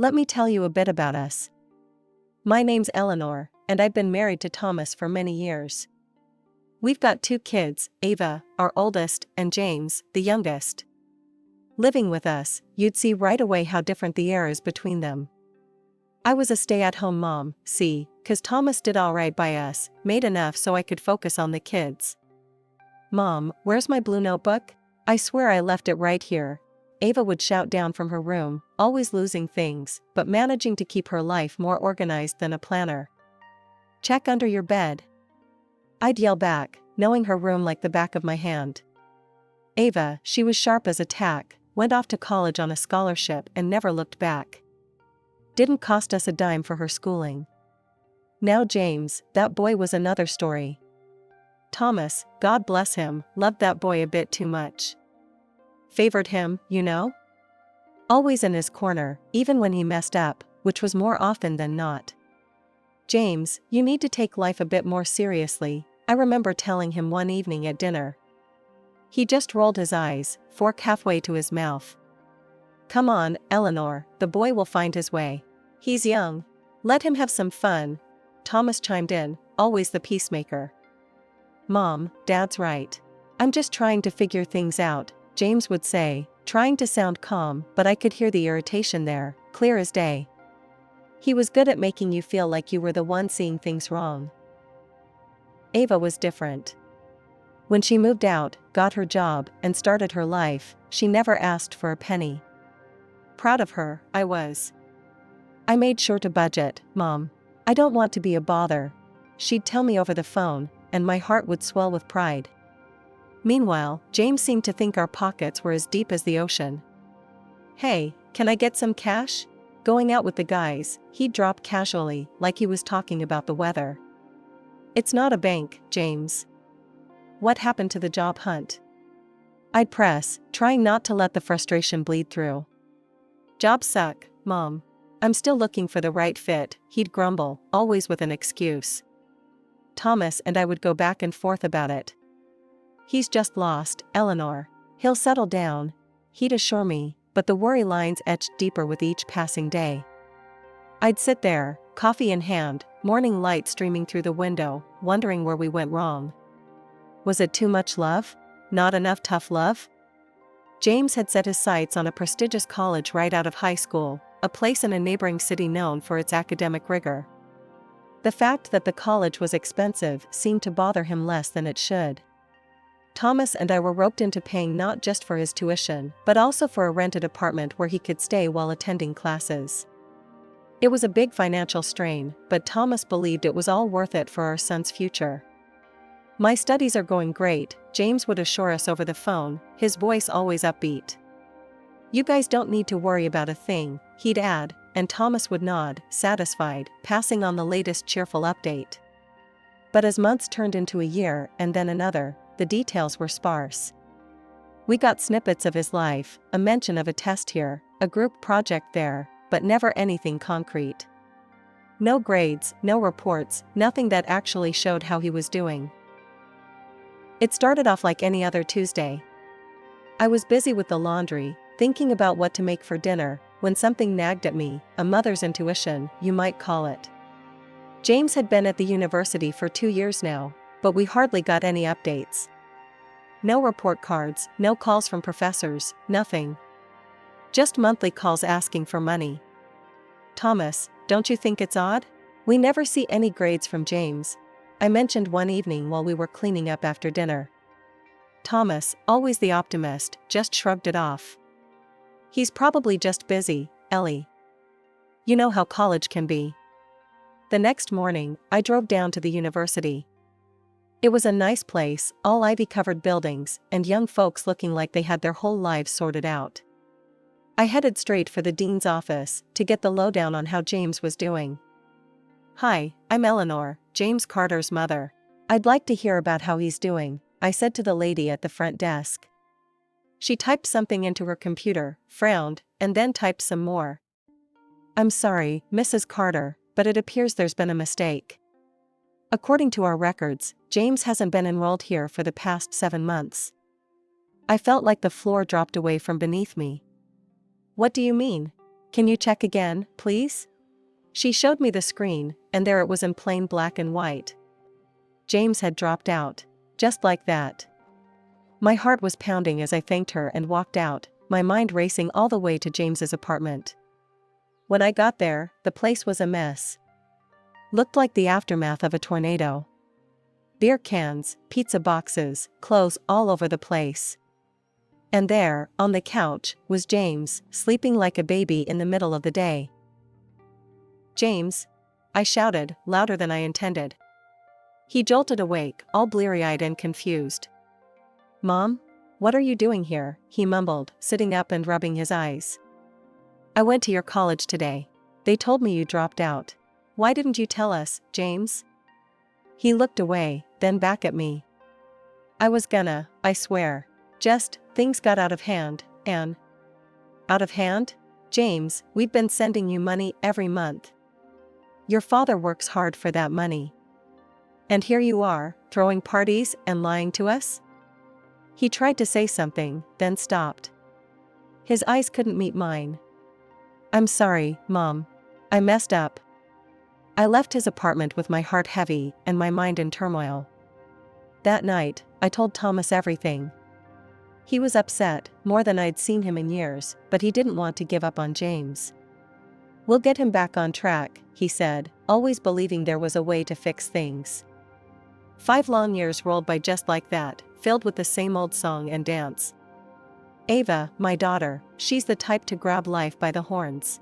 Let me tell you a bit about us. My name's Eleanor, and I've been married to Thomas for many years. We've got 2 kids, Ava, our oldest, and James, the youngest. Living with us, you'd see right away how different the air is between them. I was a stay-at-home mom, see, 'cause Thomas did all right by us, made enough so I could focus on the kids. Mom, where's my blue notebook? I swear I left it right here. Ava would shout down from her room, always losing things, but managing to keep her life more organized than a planner. Check under your bed. I'd yell back, knowing her room like the back of my hand. Ava, she was sharp as a tack, went off to college on a scholarship and never looked back. Didn't cost us a dime for her schooling. Now James, that boy was another story. Thomas, God bless him, loved that boy a bit too much. Favored him, you know? Always in his corner, even when he messed up, which was more often than not. James, you need to take life a bit more seriously, I remember telling him one evening at dinner. He just rolled his eyes, fork halfway to his mouth. Come on, Eleanor, the boy will find his way. He's young. Let him have some fun. Thomas chimed in, always the peacemaker. Mom, Dad's right. I'm just trying to figure things out, James would say, trying to sound calm, but I could hear the irritation there, clear as day. He was good at making you feel like you were the one seeing things wrong. Ava was different. When she moved out, got her job, and started her life, she never asked for a penny. Proud of her, I was. I made sure to budget, Mom. I don't want to be a bother. She'd tell me over the phone, and my heart would swell with pride. Meanwhile, James seemed to think our pockets were as deep as the ocean. Hey, can I get some cash? Going out with the guys, he'd drop casually, like he was talking about the weather. It's not a bank, James. What happened to the job hunt? I'd press, trying not to let the frustration bleed through. Jobs suck, Mom. I'm still looking for the right fit, he'd grumble, always with an excuse. Thomas and I would go back and forth about it. He's just lost, Eleanor. He'll settle down, he'd assure me, but the worry lines etched deeper with each passing day. I'd sit there, coffee in hand, morning light streaming through the window, wondering where we went wrong. Was it too much love? Not enough tough love? James had set his sights on a prestigious college right out of high school, a place in a neighboring city known for its academic rigor. The fact that the college was expensive seemed to bother him less than it should. Thomas and I were roped into paying not just for his tuition, but also for a rented apartment where he could stay while attending classes. It was a big financial strain, but Thomas believed it was all worth it for our son's future. My studies are going great, James would assure us over the phone, his voice always upbeat. You guys don't need to worry about a thing, he'd add, and Thomas would nod, satisfied, passing on the latest cheerful update. But as months turned into a year and then another, the details were sparse. We got snippets of his life, a mention of a test here, a group project there, but never anything concrete. No grades, no reports, nothing that actually showed how he was doing. It started off like any other Tuesday. I was busy with the laundry, thinking about what to make for dinner, when something nagged at me, a mother's intuition, you might call it. James had been at the university for 2 years now, but we hardly got any updates. No report cards, no calls from professors, nothing. Just monthly calls asking for money. Thomas, don't you think it's odd? We never see any grades from James, I mentioned one evening while we were cleaning up after dinner. Thomas, always the optimist, just shrugged it off. He's probably just busy, Ellie. You know how college can be. The next morning, I drove down to the university. It was a nice place, all ivy-covered buildings, and young folks looking like they had their whole lives sorted out. I headed straight for the dean's office, to get the lowdown on how James was doing. Hi, I'm Eleanor, James Carter's mother. I'd like to hear about how he's doing, I said to the lady at the front desk. She typed something into her computer, frowned, and then typed some more. I'm sorry, Mrs. Carter, but it appears there's been a mistake. According to our records, James hasn't been enrolled here for the past 7 months. I felt like the floor dropped away from beneath me. What do you mean? Can you check again, please? She showed me the screen, and there it was in plain black and white. James had dropped out. Just like that. My heart was pounding as I thanked her and walked out, my mind racing all the way to James's apartment. When I got there, the place was a mess. Looked like the aftermath of a tornado. Beer cans, pizza boxes, clothes all over the place. And there, on the couch, was James, sleeping like a baby in the middle of the day. "James!" I shouted, louder than I intended. He jolted awake, all bleary-eyed and confused. "Mom? What are you doing here?" he mumbled, sitting up and rubbing his eyes. "I went to your college today. They told me you dropped out. Why didn't you tell us, James?" He looked away, then back at me. "I was gonna, I swear. Just, things got out of hand, and..." "Out of hand? James, we've been sending you money every month. Your father works hard for that money. And here you are, throwing parties and lying to us?" He tried to say something, then stopped. His eyes couldn't meet mine. "I'm sorry, Mom. I messed up." I left his apartment with my heart heavy and my mind in turmoil. That night, I told Thomas everything. He was upset, more than I'd seen him in years, but he didn't want to give up on James. "We'll get him back on track," he said, always believing there was a way to fix things. 5 long years rolled by just like that, filled with the same old song and dance. Ava, my daughter, she's the type to grab life by the horns.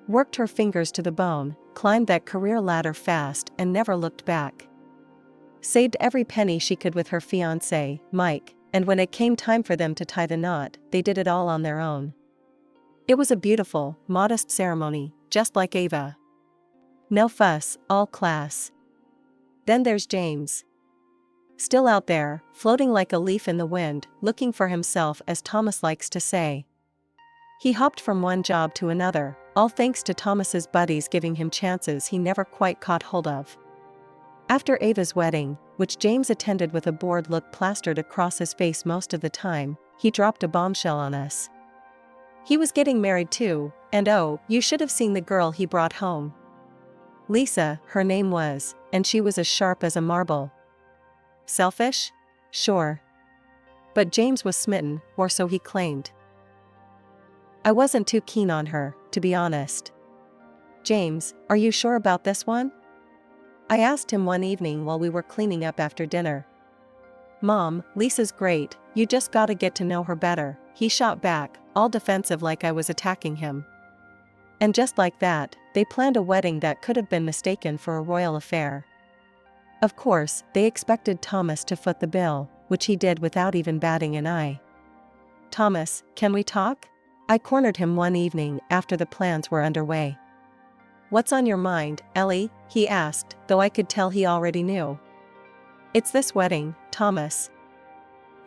Worked her fingers to the bone, climbed that career ladder fast and never looked back. Saved every penny she could with her fiancé, Mike, and when it came time for them to tie the knot, they did it all on their own. It was a beautiful, modest ceremony, just like Ava. No fuss, all class. Then there's James. Still out there, floating like a leaf in the wind, looking for himself, as Thomas likes to say. He hopped from one job to another, all thanks to Thomas's buddies giving him chances he never quite caught hold of. After Ava's wedding, which James attended with a bored look plastered across his face most of the time, he dropped a bombshell on us. He was getting married too, and oh, you should have seen the girl he brought home. Lisa, her name was, and she was as sharp as a marble. Selfish? Sure. But James was smitten, or so he claimed. I wasn't too keen on her, to be honest. "James, are you sure about this one?" I asked him one evening while we were cleaning up after dinner. "Mom, Lisa's great, you just gotta get to know her better," he shot back, all defensive like I was attacking him. And just like that, they planned a wedding that could have been mistaken for a royal affair. Of course, they expected Thomas to foot the bill, which he did without even batting an eye. "Thomas, can we talk?" I cornered him one evening after the plans were underway. "What's on your mind, Ellie?" he asked, though I could tell he already knew. "It's this wedding, Thomas.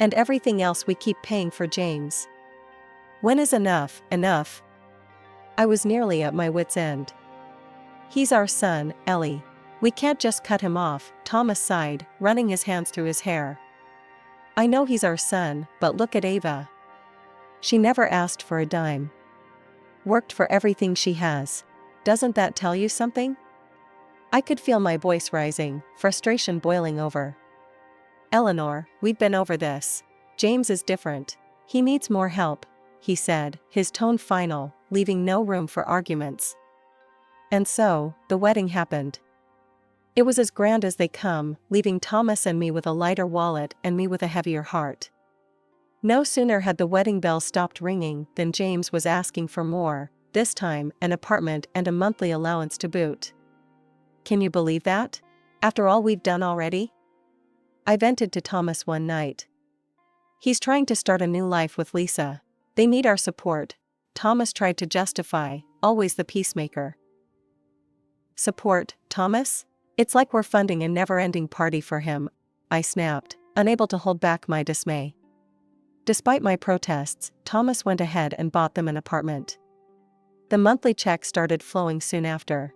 And everything else we keep paying for James. When is enough, enough?" I was nearly at my wit's end. "He's our son, Ellie. We can't just cut him off," Thomas sighed, running his hands through his hair. "I know he's our son, but look at Ava. She never asked for a dime. Worked for everything she has. Doesn't that tell you something?" I could feel my voice rising, frustration boiling over. "Eleanor, we've been over this. James is different. He needs more help," he said, his tone final, leaving no room for arguments. And so, the wedding happened. It was as grand as they come, leaving Thomas and me with a lighter wallet and me with a heavier heart. No sooner had the wedding bell stopped ringing than James was asking for more, this time an apartment and a monthly allowance to boot. "Can you believe that? After all we've done already?" I vented to Thomas one night. "He's trying to start a new life with Lisa. They need our support," Thomas tried to justify, always the peacemaker. "Support, Thomas? It's like we're funding a never-ending party for him," I snapped, unable to hold back my dismay. Despite my protests, Thomas went ahead and bought them an apartment. The monthly check started flowing soon after.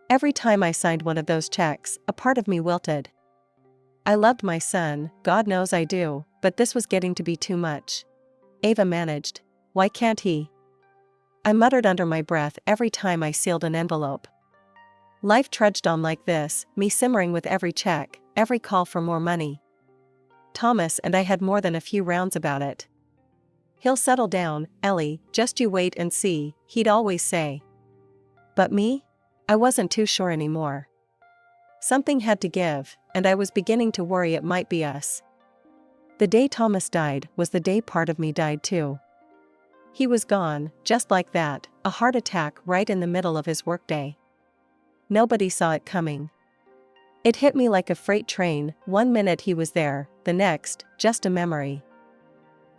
Every time I signed one of those checks, a part of me wilted. I loved my son, God knows I do, but this was getting to be too much. Ava managed. Why can't he? I muttered under my breath every time I sealed an envelope. Life trudged on like this, me simmering with every check, every call for more money. Thomas and I had more than a few rounds about it. "He'll settle down, Ellie, just you wait and see," he'd always say. But me? I wasn't too sure anymore. Something had to give, and I was beginning to worry it might be us. The day Thomas died was the day part of me died too. He was gone, just like that, a heart attack right in the middle of his workday. Nobody saw it coming. It hit me like a freight train, one minute he was there, the next, just a memory.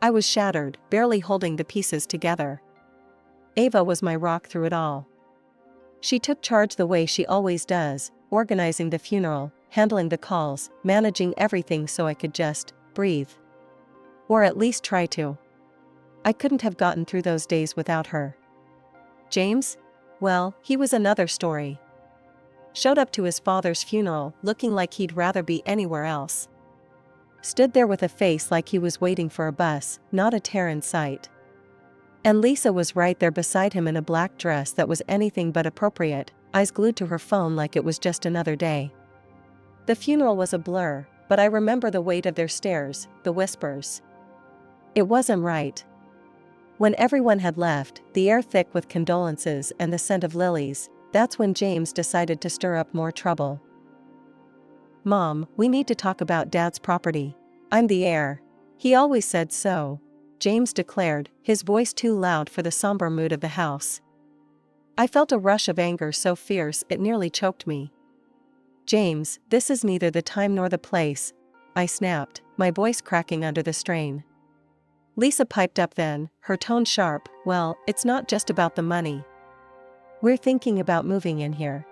I was shattered, barely holding the pieces together. Ava was my rock through it all. She took charge the way she always does, organizing the funeral, handling the calls, managing everything so I could just breathe. Or at least try to. I couldn't have gotten through those days without her. James? Well, he was another story. Showed up to his father's funeral looking like he'd rather be anywhere else. Stood there with a face like he was waiting for a bus, not a tear in sight. And Lisa was right there beside him in a black dress that was anything but appropriate, eyes glued to her phone like it was just another day. The funeral was a blur, but I remember the weight of their stares, the whispers. It wasn't right. When everyone had left, the air thick with condolences and the scent of lilies, that's when James decided to stir up more trouble. "Mom, we need to talk about Dad's property. I'm the heir. He always said so," James declared, his voice too loud for the somber mood of the house. I felt a rush of anger so fierce it nearly choked me. "James, this is neither the time nor the place," I snapped, my voice cracking under the strain. Lisa piped up then, her tone sharp. "Well, it's not just about the money. We're thinking about moving in here.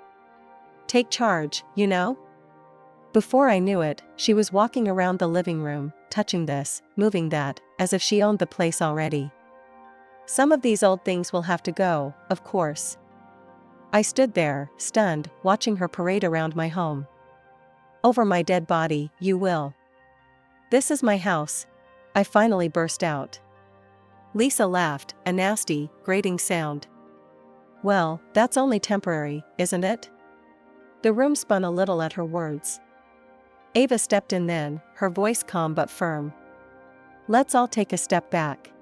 Take charge, you know?" Before I knew it, she was walking around the living room, touching this, moving that, as if she owned the place already. "Some of these old things will have to go, of course." I stood there, stunned, watching her parade around my home. "Over my dead body, you will. This is my house," I finally burst out. Lisa laughed, a nasty, grating sound. "Well, that's only temporary, isn't it?" The room spun a little at her words. Ava stepped in then, her voice calm but firm. "Let's all take a step back.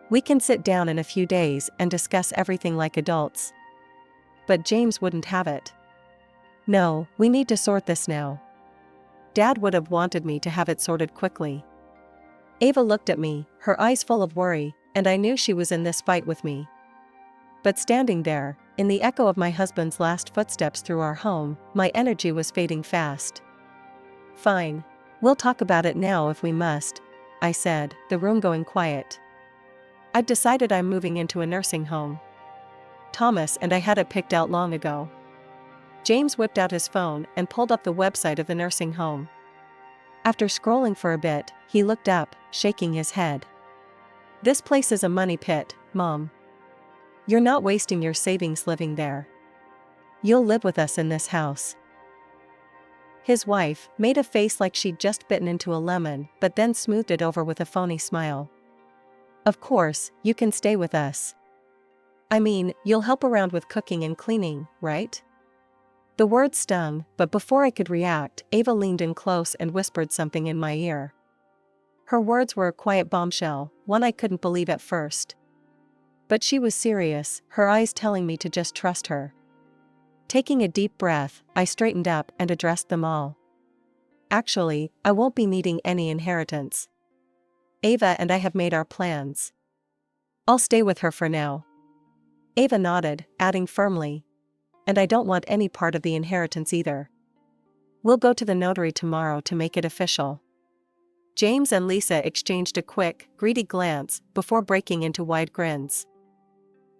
We can sit down in a few days and discuss everything like adults." But James wouldn't have it. "No, we need to sort this now. Dad would have wanted me to have it sorted quickly." Ava looked at me, her eyes full of worry, and I knew she was in this fight with me. But standing there, in the echo of my husband's last footsteps through our home, my energy was fading fast. "Fine. We'll talk about it now if we must," I said, the room going quiet. "I've decided I'm moving into a nursing home. Thomas and I had it picked out long ago." James whipped out his phone and pulled up the website of the nursing home. After scrolling for a bit, he looked up, shaking his head. "This place is a money pit, Mom. You're not wasting your savings living there. You'll live with us in this house." His wife made a face like she'd just bitten into a lemon, but then smoothed it over with a phony smile. "Of course, you can stay with us. I mean, you'll help around with cooking and cleaning, right?" The words stung, but before I could react, Ava leaned in close and whispered something in my ear. Her words were a quiet bombshell, one I couldn't believe at first. But she was serious, her eyes telling me to just trust her. Taking a deep breath, I straightened up and addressed them all. "Actually, I won't be needing any inheritance. Ava and I have made our plans. I'll stay with her for now." Ava nodded, adding firmly, "And I don't want any part of the inheritance either. We'll go to the notary tomorrow to make it official." James and Lisa exchanged a quick, greedy glance before breaking into wide grins.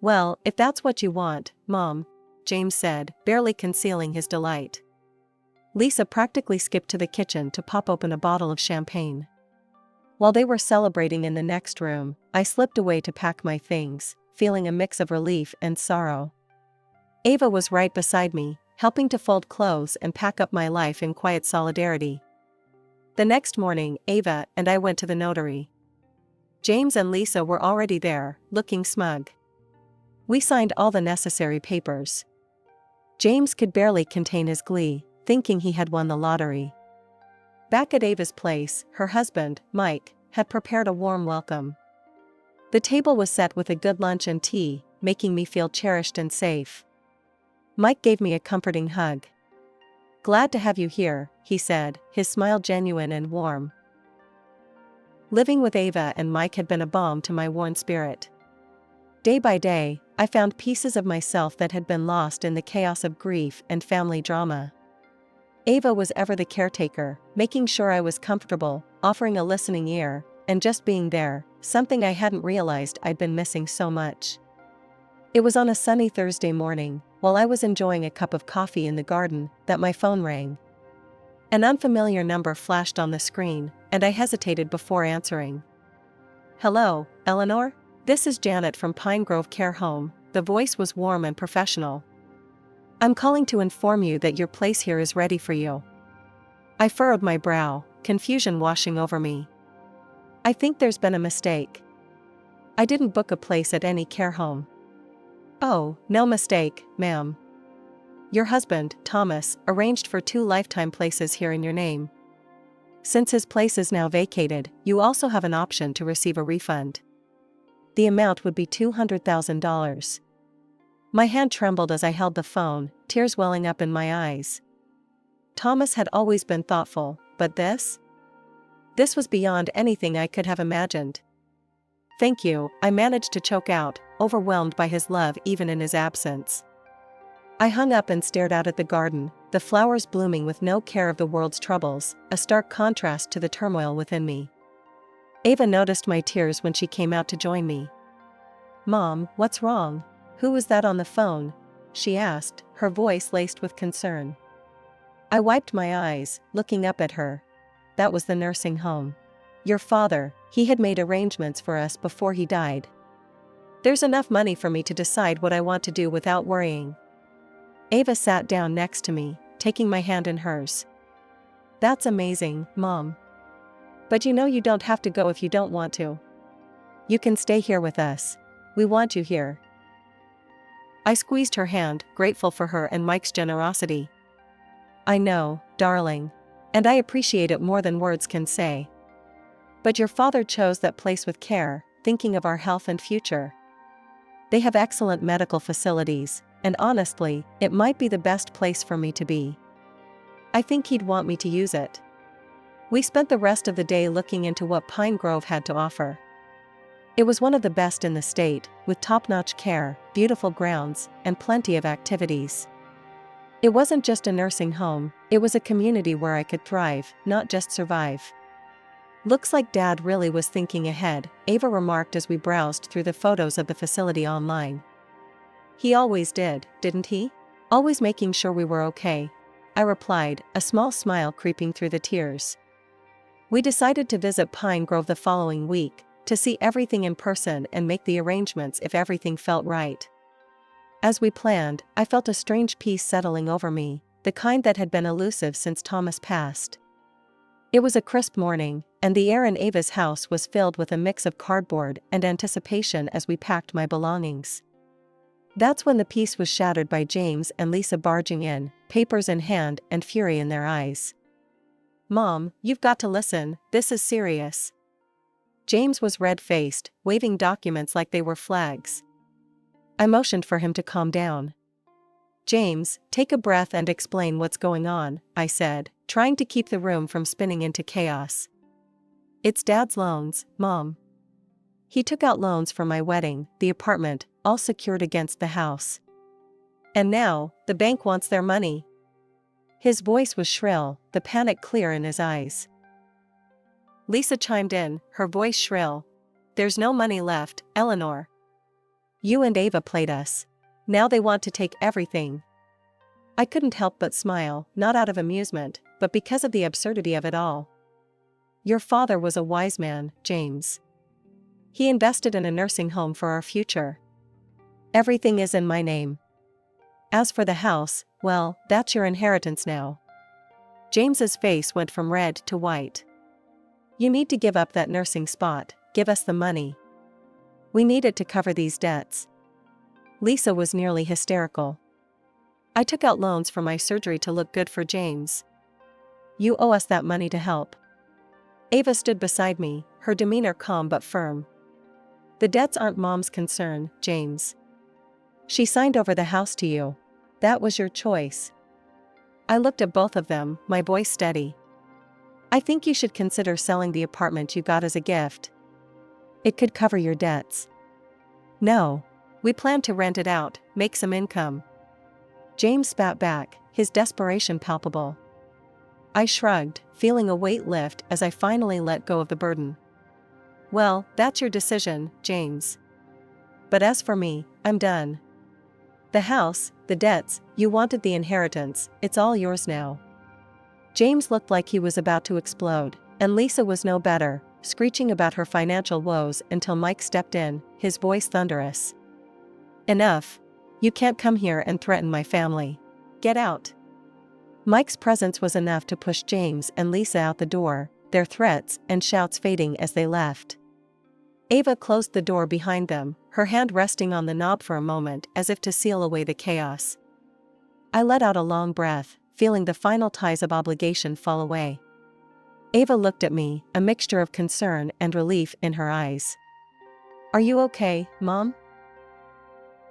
"Well, if that's what you want, Mom," James said, barely concealing his delight. Lisa practically skipped to the kitchen to pop open a bottle of champagne. While they were celebrating in the next room, I slipped away to pack my things, feeling a mix of relief and sorrow. Ava was right beside me, helping to fold clothes and pack up my life in quiet solidarity. The next morning, Ava and I went to the notary. James and Lisa were already there, looking smug. We signed all the necessary papers. James could barely contain his glee, thinking he had won the lottery. Back at Ava's place, her husband, Mike, had prepared a warm welcome. The table was set with a good lunch and tea, making me feel cherished and safe. Mike gave me a comforting hug. "Glad to have you here," he said, his smile genuine and warm. Living with Ava and Mike had been a balm to my worn spirit. Day by day, I found pieces of myself that had been lost in the chaos of grief and family drama. Ava was ever the caretaker, making sure I was comfortable, offering a listening ear, and just being there, something I hadn't realized I'd been missing so much. It was on a sunny Thursday morning, while I was enjoying a cup of coffee in the garden, that my phone rang. An unfamiliar number flashed on the screen, and I hesitated before answering. "Hello, Eleanor? This is Janet from Pine Grove Care Home." The voice was warm and professional. "I'm calling to inform you that your place here is ready for you." I furrowed my brow, confusion washing over me. "I think there's been a mistake. I didn't book a place at any care home." "Oh, no mistake, ma'am. Your husband, Thomas, arranged for 2 lifetime places here in your name. Since his place is now vacated, you also have an option to receive a refund. The amount would be $200,000. My hand trembled as I held the phone, tears welling up in my eyes. Thomas had always been thoughtful, but this? This was beyond anything I could have imagined. "Thank you," I managed to choke out, overwhelmed by his love even in his absence. I hung up and stared out at the garden, the flowers blooming with no care of the world's troubles, a stark contrast to the turmoil within me. Ava noticed my tears when she came out to join me. "Mom, what's wrong? Who was that on the phone?" she asked, her voice laced with concern. I wiped my eyes, looking up at her. "That was the nursing home. Your father, he had made arrangements for us before he died. There's enough money for me to decide what I want to do without worrying." Ava sat down next to me, taking my hand in hers. "That's amazing, Mom. But you know you don't have to go if you don't want to. You can stay here with us. We want you here." I squeezed her hand, grateful for her and Mike's generosity. "I know, darling. And I appreciate it more than words can say. But your father chose that place with care, thinking of our health and future. They have excellent medical facilities, and honestly, it might be the best place for me to be. I think he'd want me to use it." We spent the rest of the day looking into what Pine Grove had to offer. It was one of the best in the state, with top-notch care, beautiful grounds, and plenty of activities. It wasn't just a nursing home, it was a community where I could thrive, not just survive. "Looks like Dad really was thinking ahead," Ava remarked as we browsed through the photos of the facility online. "He always did, didn't he? Always making sure we were okay," I replied, a small smile creeping through the tears. We decided to visit Pine Grove the following week, to see everything in person and make the arrangements if everything felt right. As we planned, I felt a strange peace settling over me, the kind that had been elusive since Thomas passed. It was a crisp morning, and the air in Ava's house was filled with a mix of cardboard and anticipation as we packed my belongings. That's when the peace was shattered by James and Lisa barging in, papers in hand and fury in their eyes. "Mom, you've got to listen, this is serious." James was red-faced, waving documents like they were flags. I motioned for him to calm down. "James, take a breath and explain what's going on," I said, trying to keep the room from spinning into chaos. "It's Dad's loans, Mom. He took out loans for my wedding, the apartment, all secured against the house. And now, the bank wants their money." His voice was shrill, the panic clear in his eyes. Lisa chimed in, her voice shrill. "There's no money left, Eleanor. You and Ava played us. Now they want to take everything." I couldn't help but smile, not out of amusement, but because of the absurdity of it all. "Your father was a wise man, James. He invested in a nursing home for our future. Everything is in my name. As for the house, well, that's your inheritance now." James's face went from red to white. "You need to give up that nursing spot, give us the money. We need it to cover these debts." Lisa was nearly hysterical. I took out loans for my surgery to look good for James. You owe us that money to help. Ava stood beside me, her demeanor calm but firm. The debts aren't Mom's concern, James. She signed over the house to you. That was your choice. I looked at both of them, my voice steady. I think you should consider selling the apartment you got as a gift. It could cover your debts. No. We plan to rent it out, make some income. James spat back, his desperation palpable. I shrugged, feeling a weight lift as I finally let go of the burden. Well, that's your decision, James. But as for me, I'm done. The house, the debts, you wanted the inheritance, it's all yours now. James looked like he was about to explode, and Lisa was no better, screeching about her financial woes until Mike stepped in, his voice thunderous. Enough. You can't come here and threaten my family. Get out. Mike's presence was enough to push James and Lisa out the door, their threats and shouts fading as they left. Ava closed the door behind them, her hand resting on the knob for a moment as if to seal away the chaos. I let out a long breath, feeling the final ties of obligation fall away. Ava looked at me, a mixture of concern and relief in her eyes. Are you okay, Mom?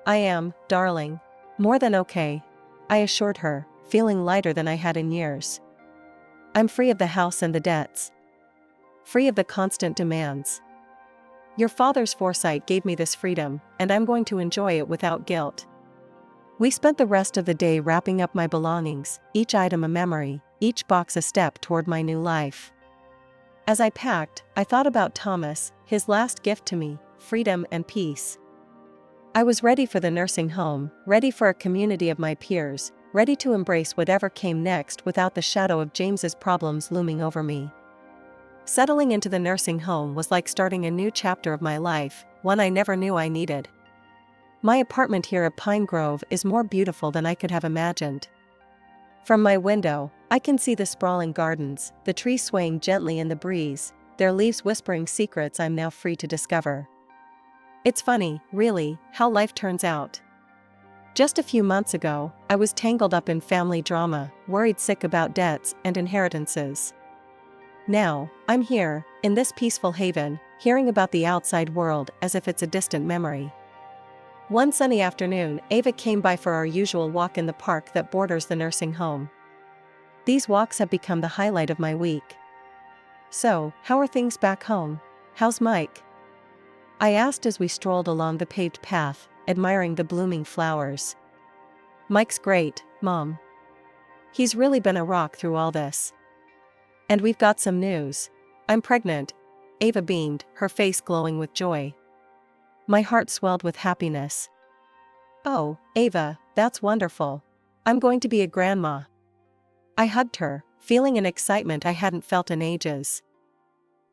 I am, darling. More than okay, I assured her, feeling lighter than I had in years. I'm free of the house and the debts. Free of the constant demands. Your father's foresight gave me this freedom, and I'm going to enjoy it without guilt. We spent the rest of the day wrapping up my belongings, each item a memory, each box a step toward my new life. As I packed, I thought about Thomas, his last gift to me, freedom and peace. I was ready for the nursing home, ready for a community of my peers, ready to embrace whatever came next without the shadow of James's problems looming over me. Settling into the nursing home was like starting a new chapter of my life, one I never knew I needed. My apartment here at Pine Grove is more beautiful than I could have imagined. From my window, I can see the sprawling gardens, the trees swaying gently in the breeze, their leaves whispering secrets I'm now free to discover. It's funny, really, how life turns out. Just a few months ago, I was tangled up in family drama, worried sick about debts and inheritances. Now, I'm here, in this peaceful haven, hearing about the outside world as if it's a distant memory. One sunny afternoon, Ava came by for our usual walk in the park that borders the nursing home. These walks have become the highlight of my week. So, how are things back home? How's Mike? I asked as we strolled along the paved path, admiring the blooming flowers. Mike's great, Mom. He's really been a rock through all this. And we've got some news. I'm pregnant. Ava beamed, her face glowing with joy. My heart swelled with happiness. Oh, Ava, that's wonderful. I'm going to be a grandma. I hugged her, feeling an excitement I hadn't felt in ages.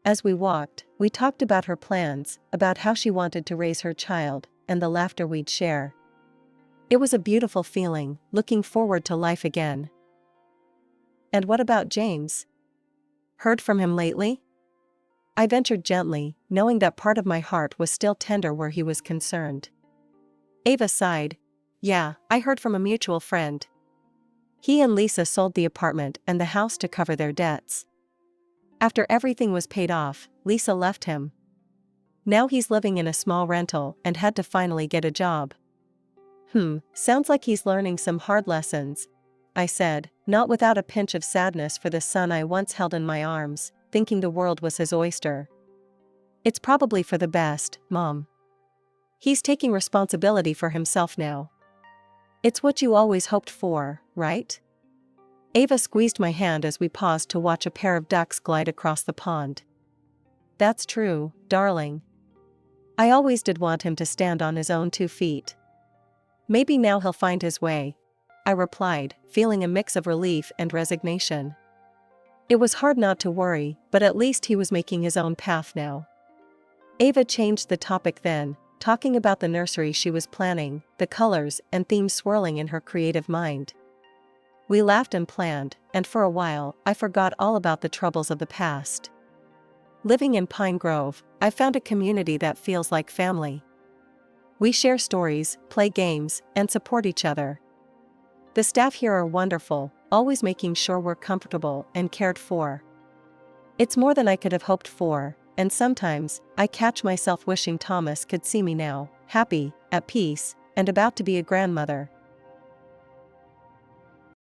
As we walked, we talked about her plans, about how she wanted to raise her child, and the laughter we'd share. It was a beautiful feeling, looking forward to life again. And what about James? Heard from him lately? I ventured gently, knowing that part of my heart was still tender where he was concerned. Ava sighed. Yeah, I heard from a mutual friend. He and Lisa sold the apartment and the house to cover their debts. After everything was paid off, Lisa left him. Now he's living in a small rental and had to finally get a job. Sounds like he's learning some hard lessons, I said, not without a pinch of sadness for the son I once held in my arms, thinking the world was his oyster. It's probably for the best, Mom. He's taking responsibility for himself now. It's what you always hoped for, right? Ava squeezed my hand as we paused to watch a pair of ducks glide across the pond. That's true, darling. I always did want him to stand on his own 2 feet. Maybe now he'll find his way, I replied, feeling a mix of relief and resignation. It was hard not to worry, but at least he was making his own path now. Ava changed the topic then, talking about the nursery she was planning, the colors and themes swirling in her creative mind. We laughed and planned, and for a while, I forgot all about the troubles of the past. Living in Pine Grove, I found a community that feels like family. We share stories, play games, and support each other. The staff here are wonderful, always making sure we're comfortable and cared for. It's more than I could have hoped for, and sometimes I catch myself wishing Thomas could see me now, happy, at peace, and about to be a grandmother,